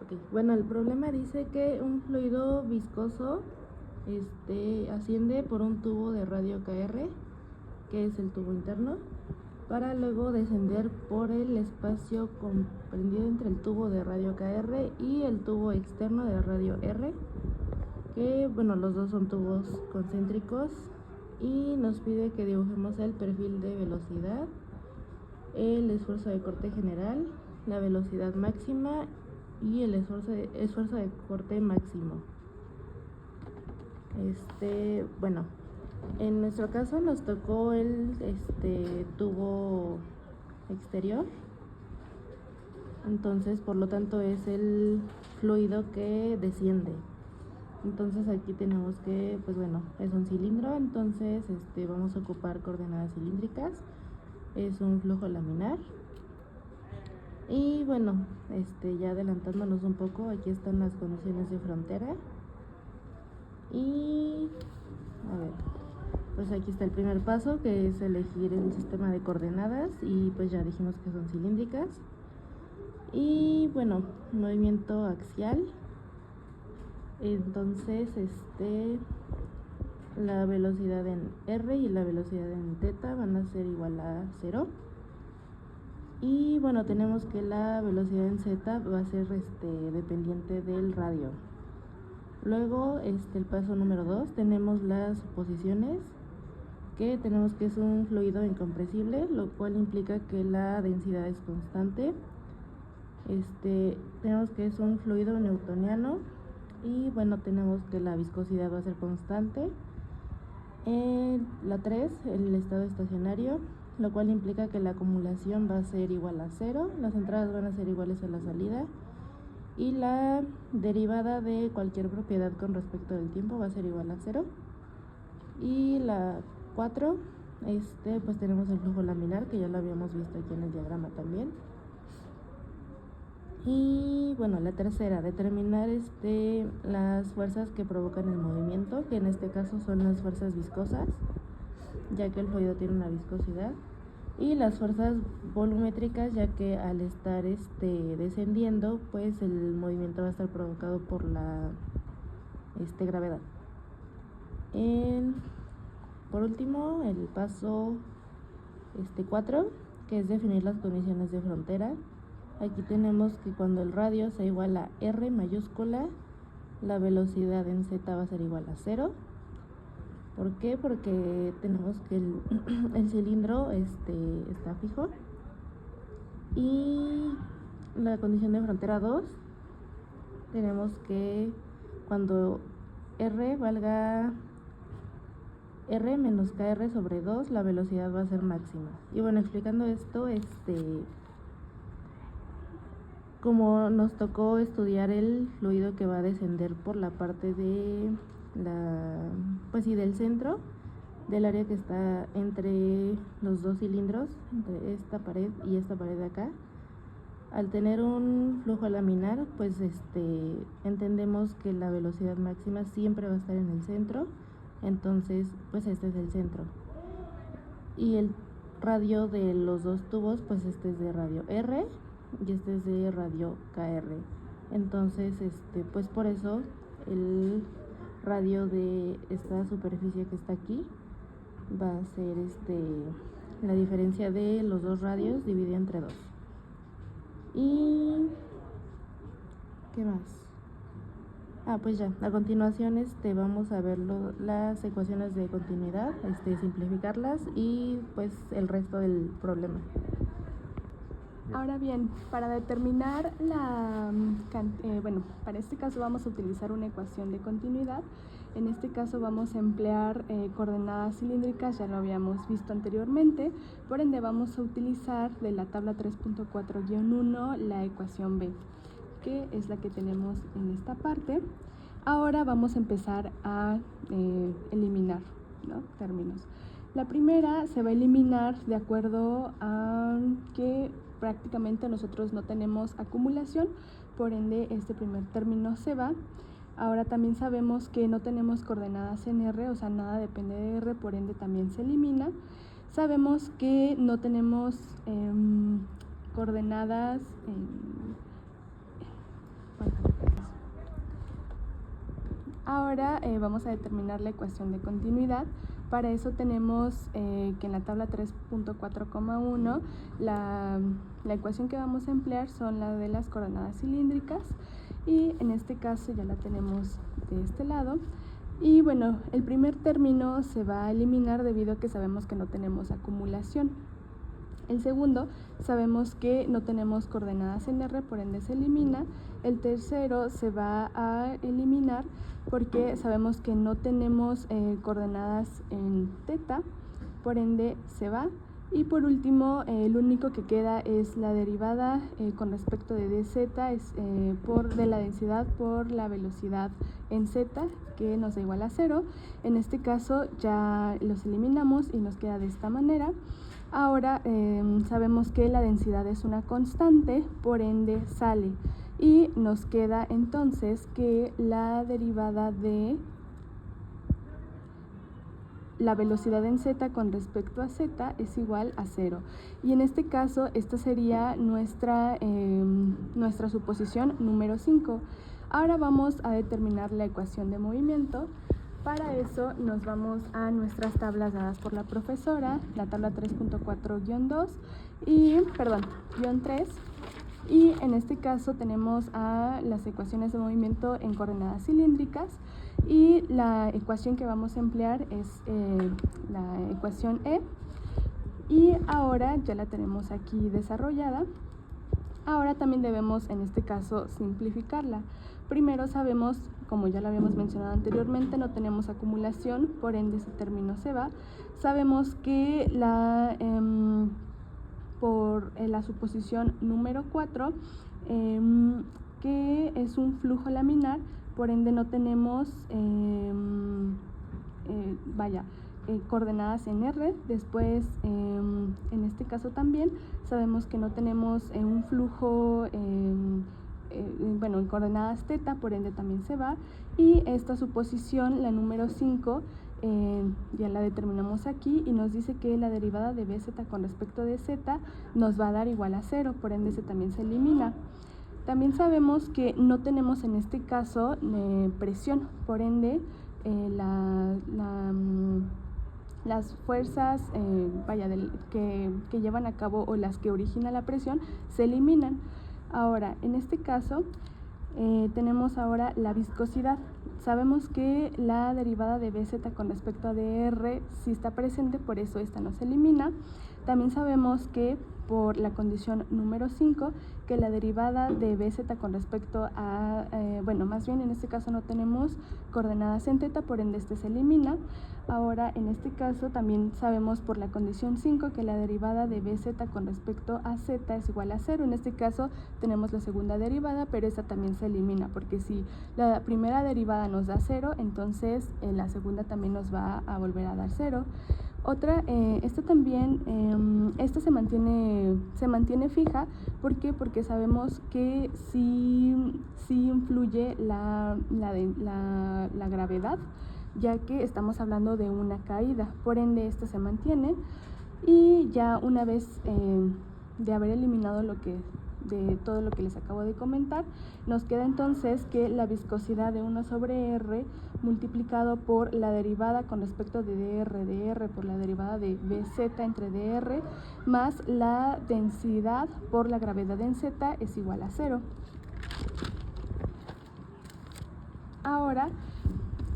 Ok, bueno, el problema dice que un fluido viscoso asciende por un tubo de radio KR, que es el tubo interno, para luego descender por el espacio comprendido entre el tubo de radio KR y el tubo externo de radio R, que bueno, los dos son tubos concéntricos, y nos pide que dibujemos el perfil de velocidad, el esfuerzo de corte general, la velocidad máxima y el esfuerzo de corte máximo. Bueno, en nuestro caso nos tocó el tubo exterior, entonces por lo tanto es el fluido que desciende. Entonces aquí tenemos que, pues bueno, es un cilindro, entonces vamos a ocupar coordenadas cilíndricas, es un flujo laminar. Y bueno, ya adelantándonos un poco, aquí están las condiciones de frontera. Y a ver, pues aquí está el primer paso, que es elegir el sistema de coordenadas, y pues ya dijimos que son cilíndricas. Y bueno, movimiento axial, entonces la velocidad en R y la velocidad en θ van a ser igual a 0. Y bueno, tenemos que la velocidad en z va a ser dependiente del radio. Luego, el paso número 2, tenemos las suposiciones, que tenemos que es un fluido incompresible, lo cual implica que la densidad es constante. Tenemos que es un fluido newtoniano, y bueno, tenemos que la viscosidad va a ser constante. La 3, el estado estacionario, lo cual implica que la acumulación va a ser igual a 0, las entradas van a ser iguales a la salida, y la derivada de cualquier propiedad con respecto del tiempo va a ser igual a 0. Y la 4, pues tenemos el flujo laminar, que ya lo habíamos visto aquí en el diagrama también. Y bueno, la tercera, determinar las fuerzas que provocan el movimiento, que en este caso son las fuerzas viscosas, ya que el fluido tiene una viscosidad, y las fuerzas volumétricas, ya que al estar descendiendo, pues el movimiento va a estar provocado por la gravedad. Por último, el paso 4, que es definir las condiciones de frontera. Aquí tenemos que cuando el radio sea igual a R mayúscula, la velocidad en z va a ser igual a 0. ¿Por qué? Porque tenemos que el cilindro está fijo. Y la condición de frontera 2, tenemos que cuando R valga R menos KR sobre 2, la velocidad va a ser máxima. Y bueno, explicando esto, como nos tocó estudiar el fluido que va a descender por la parte de del centro, del área que está entre los dos cilindros, entre esta pared y esta pared de acá, al tener un flujo laminar, pues entendemos que la velocidad máxima siempre va a estar en el centro, entonces pues este es el centro. Y el radio de los dos tubos, pues este es de radio R y este es de radio KR. Entonces, pues por eso el radio de esta superficie que está aquí va a ser la diferencia de los dos radios dividida entre 2. ¿Y qué más? Pues ya, a continuación vamos a ver las ecuaciones de continuidad, simplificarlas y pues el resto del problema. Ahora bien, para determinar para este caso vamos a utilizar una ecuación de continuidad. En este caso vamos a emplear coordenadas cilíndricas, ya lo habíamos visto anteriormente, por ende vamos a utilizar de la tabla 3.4-1 la ecuación B, que es la que tenemos en esta parte. Ahora vamos a empezar a eliminar, ¿no?, términos. La primera se va a eliminar de acuerdo a que prácticamente nosotros no tenemos acumulación, por ende este primer término se va. Ahora también sabemos que no tenemos coordenadas en R, o sea, nada depende de R, por ende también se elimina. Sabemos que no tenemos coordenadas Ahora vamos a determinar la ecuación de continuidad. Para eso tenemos que en la tabla 3.4,1 la ecuación que vamos a emplear son la de las coordenadas cilíndricas, y en este caso ya la tenemos de este lado. Y bueno, el primer término se va a eliminar debido a que sabemos que no tenemos acumulación. El segundo, sabemos que no tenemos coordenadas en R, por ende se elimina. El tercero se va a eliminar porque sabemos que no tenemos coordenadas en θ, por ende se va. Y por último, el único que queda es la derivada con respecto de dz de la densidad por la velocidad en z, que nos da igual a 0. En este caso ya los eliminamos y nos queda de esta manera. Ahora sabemos que la densidad es una constante, por ende sale. Y nos queda entonces que la derivada de la velocidad en z con respecto a z es igual a 0. Y en este caso, esta sería nuestra suposición número 5. Ahora vamos a determinar la ecuación de movimiento. Para eso nos vamos a nuestras tablas dadas por la profesora, la tabla 3.4-2 guión 3. Y en este caso tenemos a las ecuaciones de movimiento en coordenadas cilíndricas, y la ecuación que vamos a emplear es la ecuación E, y ahora ya la tenemos aquí desarrollada. Ahora también debemos en este caso simplificarla. Primero sabemos, como ya lo habíamos mencionado anteriormente, no tenemos acumulación, por ende ese término se va. Sabemos que por la suposición número 4, que es un flujo laminar, por ende no tenemos coordenadas en R. Después, en este caso también, sabemos que no tenemos un flujo en coordenadas θ, por ende también se va. Y esta suposición, la número 5, ya la determinamos aquí y nos dice que la derivada de bz con respecto de z nos va a dar igual a 0, por ende ese también se elimina. También sabemos que no tenemos en este caso presión, por ende las fuerzas que llevan a cabo o las que originan la presión se eliminan. Ahora, en este caso tenemos ahora la viscosidad. Sabemos que la derivada de bz con respecto a dr sí está presente, por eso esta no se elimina. También sabemos que por la condición número 5, que la derivada de bz con respecto a, más bien en este caso no tenemos coordenadas en θ, por ende este se elimina. Ahora en este caso también sabemos por la condición 5 que la derivada de bz con respecto a z es igual a 0. En este caso tenemos la segunda derivada, pero esta también se elimina, porque si la primera derivada nos da 0, entonces la segunda también nos va a volver a dar 0. Otra, esta también, esta se mantiene fija. ¿Por qué? Porque sabemos que sí influye la gravedad, ya que estamos hablando de una caída, por ende esta se mantiene. Y ya una vez de haber eliminado de todo lo que les acabo de comentar, nos queda entonces que la viscosidad de 1 sobre R multiplicado por la derivada con respecto de dr por la derivada de bz entre dr más la densidad por la gravedad en z es igual a 0. Ahora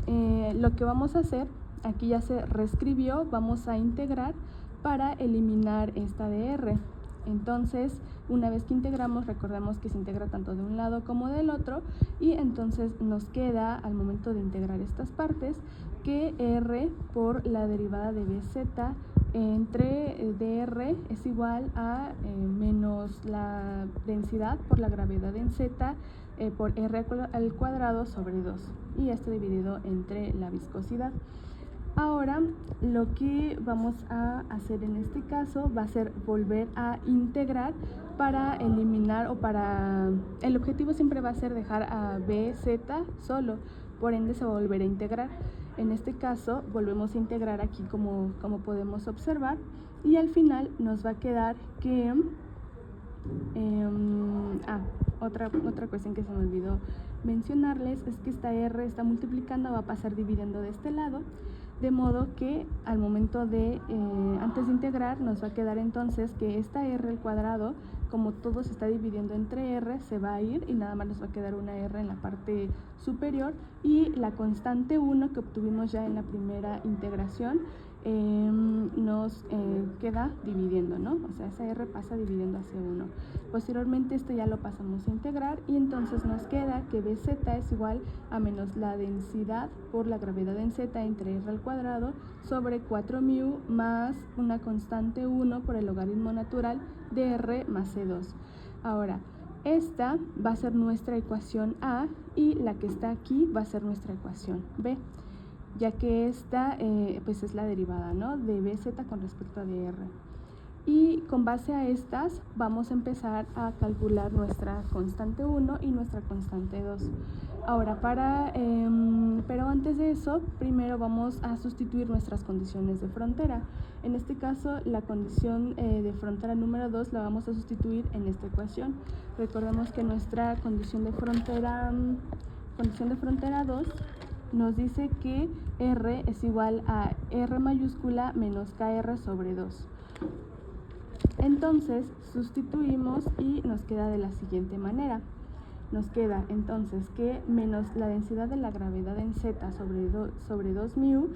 lo que vamos a hacer, aquí ya se reescribió, vamos a integrar para eliminar esta dr. Entonces, una vez que integramos, recordemos que se integra tanto de un lado como del otro, y entonces nos queda, al momento de integrar estas partes, que R por la derivada de BZ entre dr es igual a menos la densidad por la gravedad en Z por R al cuadrado sobre 2, y esto dividido entre la viscosidad. Ahora lo que vamos a hacer en este caso va a ser volver a integrar para eliminar el objetivo siempre va a ser dejar a BZ solo, por ende se va a volver a integrar. En este caso volvemos a integrar aquí como podemos observar, y al final nos va a quedar que otra cuestión que se me olvidó mencionarles es que esta r está multiplicando, va a pasar dividiendo de este lado, de modo que al momento de, antes de integrar, nos va a quedar entonces que esta r al cuadrado, como todo se está dividiendo entre r, se va a ir y nada más nos va a quedar una r en la parte superior, y la constante 1 que obtuvimos ya en la primera integración nos queda dividiendo, ¿no? O sea, esa r pasa dividiendo hacia 1. Posteriormente esto ya lo pasamos a integrar y entonces nos queda que bz es igual a menos la densidad por la gravedad en z entre r al cuadrado sobre 4μ más una constante 1 por el logaritmo natural de r más c2. Ahora, esta va a ser nuestra ecuación A y la que está aquí va a ser nuestra ecuación B, ya que esta pues es la derivada, ¿no?, de bz con respecto a dr. Y con base a estas vamos a empezar a calcular nuestra constante 1 y nuestra constante 2. Ahora, pero antes de eso, primero vamos a sustituir nuestras condiciones de frontera. En este caso, la condición de frontera número 2 la vamos a sustituir en esta ecuación. Recordemos que nuestra condición de frontera 2 nos dice que r es igual a r mayúscula menos kr sobre 2. Entonces sustituimos y nos queda de la siguiente manera. Nos queda entonces que menos la densidad de la gravedad en z sobre 2μ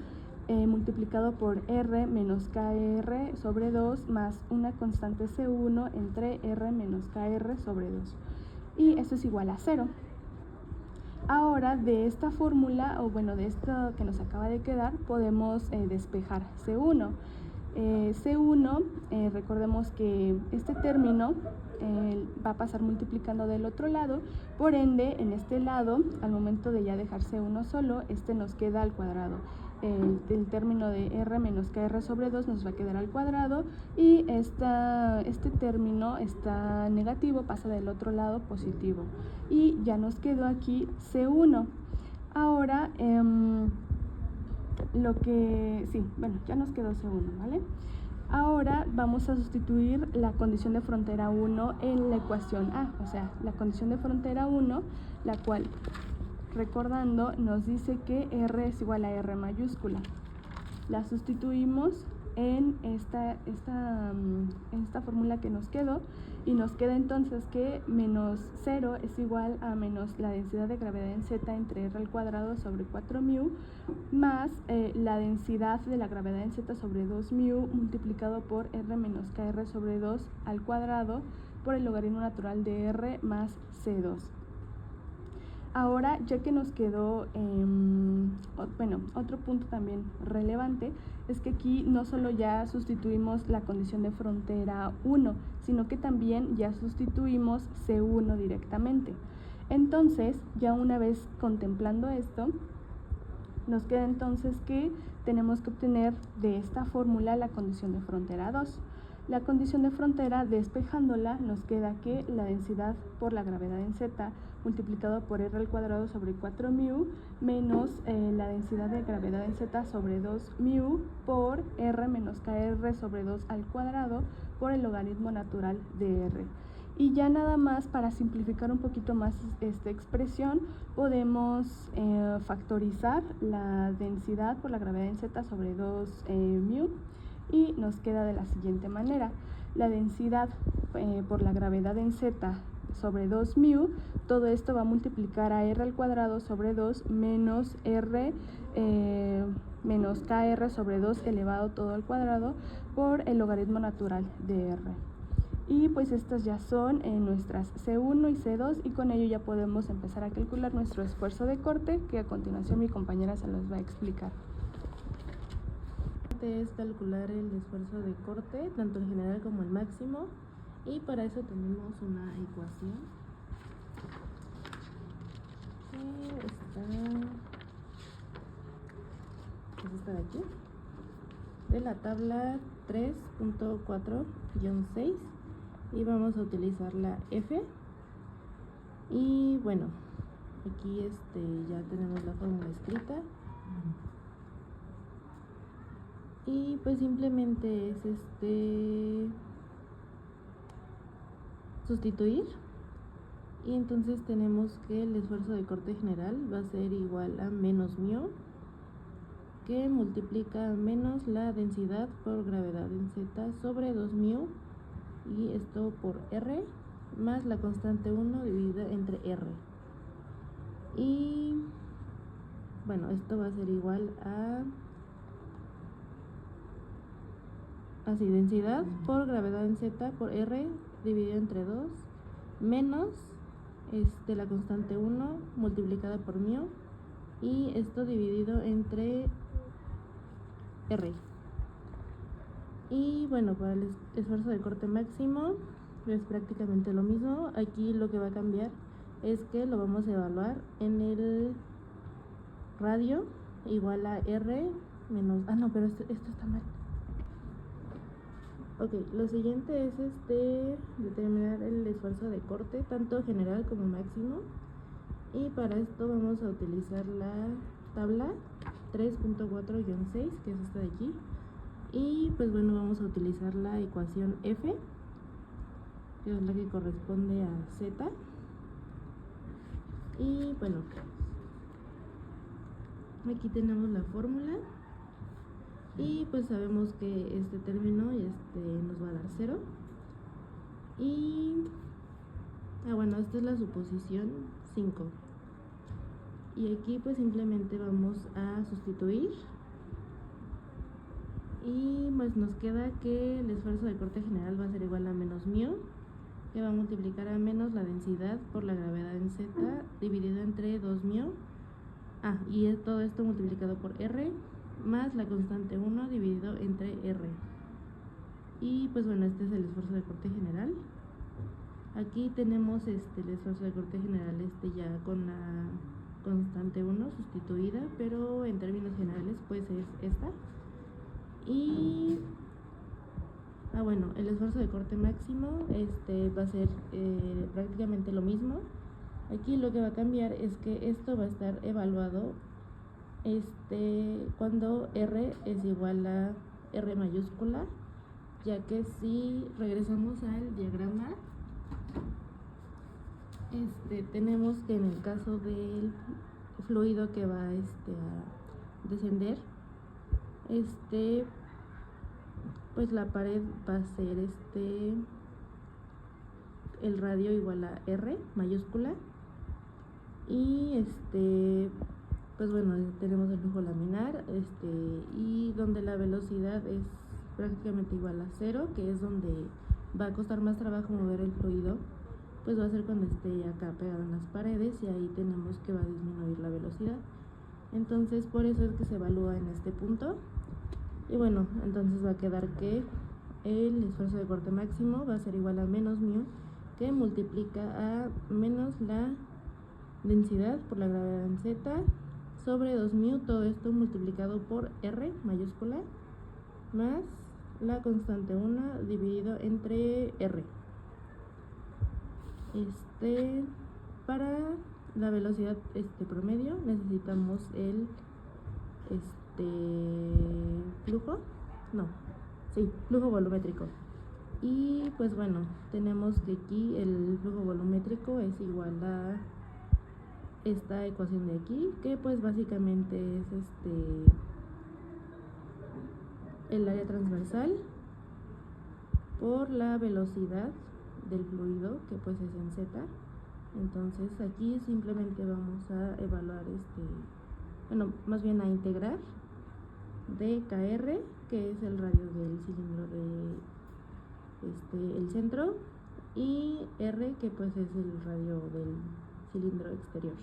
multiplicado por r menos kr sobre 2 más una constante c1 entre r menos kr sobre 2. Y esto es igual a 0. Ahora, de esta fórmula, o bueno, de esto que nos acaba de quedar, podemos despejar C1. C1, recordemos que este término va a pasar multiplicando del otro lado, por ende, en este lado, al momento de ya dejar C1 solo, este nos queda al cuadrado. El término de r menos kr sobre 2 nos va a quedar al cuadrado y este término está negativo, pasa del otro lado positivo. Y ya nos quedó aquí C1. Ahora, ya nos quedó C1, ¿vale? Ahora vamos a sustituir la condición de frontera 1 en la ecuación A, o sea, la condición de frontera 1, la cual, recordando, nos dice que r es igual a r mayúscula. La sustituimos en esta fórmula que nos quedó y nos queda entonces que menos 0 es igual a menos la densidad de gravedad en z entre r al cuadrado sobre 4μ más la densidad de la gravedad en z sobre 2μ multiplicado por r menos kr sobre 2 al cuadrado por el logaritmo natural de r más c2. Ahora, ya que nos quedó, otro punto también relevante es que aquí no solo ya sustituimos la condición de frontera 1, sino que también ya sustituimos C1 directamente. Entonces, ya una vez contemplando esto, nos queda entonces que tenemos que obtener de esta fórmula la condición de frontera 2. La condición de frontera, despejándola, nos queda que la densidad por la gravedad en z multiplicado por r al cuadrado sobre 4μ menos la densidad de gravedad en z sobre 2μ por r menos kr sobre 2 al cuadrado por el logaritmo natural de r. Y ya nada más, para simplificar un poquito más esta expresión, podemos factorizar la densidad por la gravedad en z sobre 2μ y nos queda de la siguiente manera. La densidad por la gravedad en z sobre 2μ, todo esto va a multiplicar a r al cuadrado sobre 2 menos r menos kr sobre 2 elevado todo al cuadrado por el logaritmo natural de r. Y pues estas ya son nuestras C1 y C2 y con ello ya podemos empezar a calcular nuestro esfuerzo de corte, que a continuación mi compañera se los va a explicar. Es calcular el esfuerzo de corte, tanto el general como el máximo, y para eso tenemos una ecuación que es esta de aquí, de la tabla 3.4-6, y vamos a utilizar la F. Y bueno, aquí ya tenemos la fórmula escrita. Y pues simplemente es sustituir Y entonces tenemos que el esfuerzo de corte general va a ser igual a menos μ, que multiplica menos la densidad por gravedad en z sobre 2μ, y esto por r, más la constante 1 dividida entre r. Y bueno, esto va a ser igual a así, densidad por gravedad en z por r dividido entre 2 menos la constante 1 multiplicada por μ, y esto dividido entre r. Y bueno, para el esfuerzo de corte máximo es prácticamente lo mismo. Aquí lo que va a cambiar es que lo vamos a evaluar en el radio igual a r menos... no, pero esto está mal. Ok, lo siguiente es determinar el esfuerzo de corte, tanto general como máximo. Y para esto vamos a utilizar la tabla 3.4-6, que es esta de aquí. Y pues bueno, vamos a utilizar la ecuación F, que es la que corresponde a Z. Y bueno, aquí tenemos la fórmula. Y pues sabemos que este término nos va a dar 0. Y bueno, esta es la suposición 5. Y aquí pues simplemente vamos a sustituir. Y pues nos queda que el esfuerzo de corte general va a ser igual a menos μ, que va a multiplicar a menos la densidad por la gravedad en z dividido entre 2μ. Y todo esto multiplicado por r, más la constante 1 dividido entre r. Y pues bueno, este es el esfuerzo de corte general. Aquí tenemos el esfuerzo de corte general ya con la constante 1 sustituida, pero en términos generales pues es esta. Y bueno, el esfuerzo de corte máximo va a ser prácticamente lo mismo. Aquí lo que va a cambiar es que esto va a estar evaluado cuando r es igual a r mayúscula, ya que si regresamos al diagrama, tenemos que en el caso del fluido que va a descender, pues la pared va a ser el radio igual a r mayúscula, y pues bueno, tenemos el flujo laminar, y donde la velocidad es prácticamente igual a 0, que es donde va a costar más trabajo mover el fluido, pues va a ser cuando esté acá pegado en las paredes, y ahí tenemos que va a disminuir la velocidad. Entonces por eso es que se evalúa en este punto. Y bueno, entonces va a quedar que el esfuerzo de corte máximo va a ser igual a menos μ, que multiplica a menos la densidad por la gravedad en z sobre 2μ, todo esto multiplicado por r mayúscula, más la constante 1 dividido entre r. Para la velocidad promedio necesitamos el flujo volumétrico. Y pues bueno, tenemos que aquí el flujo volumétrico es igual a esta ecuación de aquí, que pues básicamente es el área transversal por la velocidad del fluido, que pues es en z. Entonces aquí simplemente vamos a evaluar más bien a integrar dkr, que es el radio del cilindro de el centro, y r, que pues es el radio del cilindro exterior.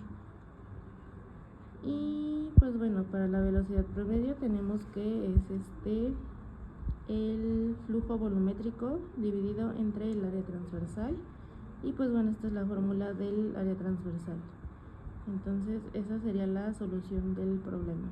Y pues bueno, para la velocidad promedio tenemos que es el flujo volumétrico dividido entre el área transversal, y pues bueno, esta es la fórmula del área transversal. Entonces esa sería la solución del problema.